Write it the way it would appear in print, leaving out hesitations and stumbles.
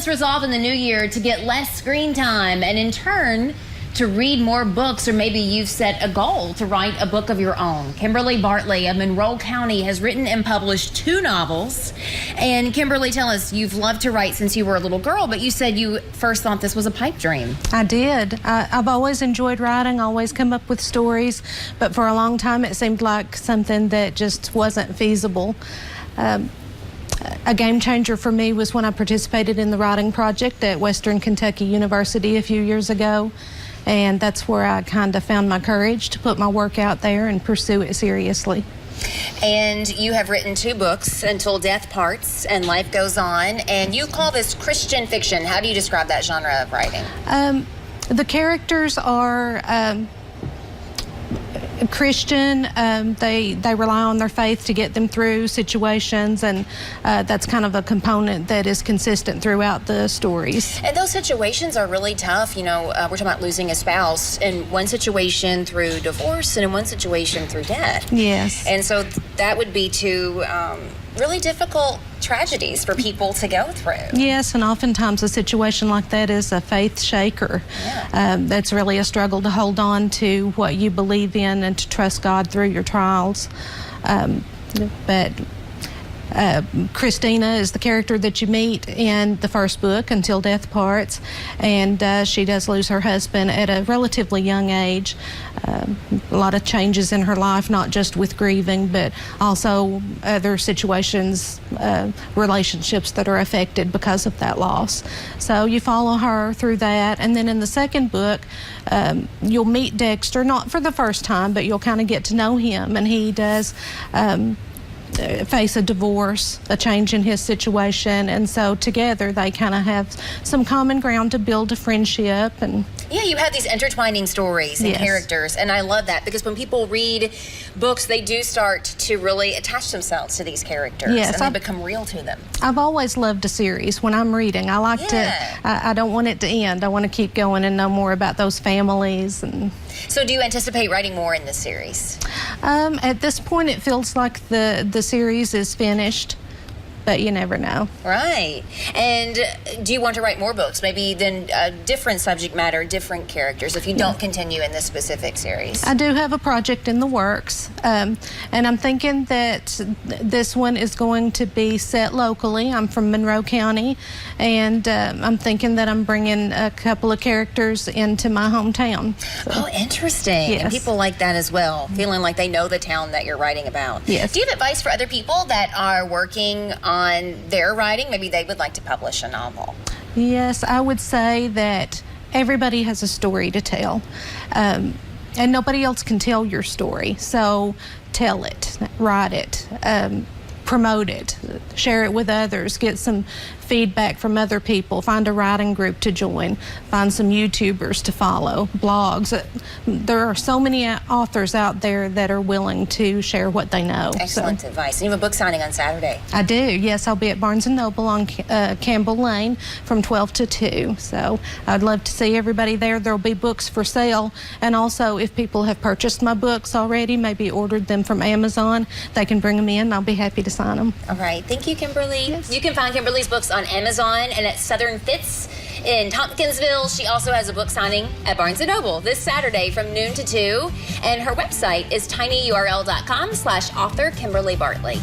this resolve in the new year to get less screen time and in turn to read more books, or maybe you've set a goal to write a book of your own. Kimberly Bartley of Monroe County has written and published 2 novels. And Kimberly, tell us, you've loved to write since you were a little girl, but you said you first thought this was a pipe dream. I did. I've always enjoyed writing, always come up with stories, but for a long time it seemed like something that just wasn't feasible. A game changer for me was when I participated in the writing project at Western Kentucky University a few years ago. And that's where I kind of found my courage to put my work out there and pursue it seriously. And you have written 2 books, Until Death Parts and Life Goes On, and you call this Christian fiction. How do you describe that genre of writing? The characters are Christian. They rely on their faith to get them through situations, and that's kind of a component that is consistent throughout the stories. And those situations are really tough. You know, we're talking about losing a spouse in one situation through divorce and in one situation through death. Yes. And so that would be 2 really difficult tragedies for people to go through. Yes, and oftentimes a situation like that is a faith shaker. Yeah. That's really a struggle to hold on to what you believe in and to trust God through your trials. But Christina is the character that you meet in the first book, Until Death Parts, and she does lose her husband at a relatively young age. A lot of changes in her life, not just with grieving, but also other situations, relationships that are affected because of that loss. So you follow her through that, and then in the second book, you'll meet Dexter, not for the first time, but you'll kind of get to know him, and he does face a divorce, a change in his situation, and so together they kind of have some common ground to build a friendship. And yeah, you have these intertwining stories and characters, and I love that because when people read books, they do start to really attach themselves to these characters, and they become real to them. I've always loved a series. When I'm reading, I like to, I don't want it to end. I want to keep going and know more about those families. And so do you anticipate writing more in this series? At this point, it feels like the series is finished, but you never know. Right. And do you want to write more books? Maybe then different subject matter, different characters, if you don't continue in this specific series? I do have a project in the works, and I'm thinking that this one is going to be set locally. I'm from Monroe County, and I'm thinking that I'm bringing a couple of characters into my hometown. So. Oh, interesting. Yes. And people like that as well, feeling like they know the town that you're writing about. Yes. Do you have advice for other people that are working on their writing? Maybe they would like to publish a novel. Yes, I would say that everybody has a story to tell, and nobody else can tell your story. So tell it, write it, promote it, share it with others, get some feedback from other people, find a writing group to join, find some YouTubers to follow, blogs. There are so many authors out there that are willing to share what they know. Excellent advice. And you have a book signing on Saturday. I do, yes. I'll be at Barnes & Noble on Campbell Lane from 12 to 2. So I'd love to see everybody there. There'll be books for sale. And also, if people have purchased my books already, maybe ordered them from Amazon, they can bring them in. I'll be happy to sign them. All right. Thank you, Kimberly. Yes. You can find Kimberly's books on Amazon and at Southern Fits in Tompkinsville. She also has a book signing at Barnes & Noble this Saturday from noon to 2. And her website is tinyurl.com/author Kimberly Bartley.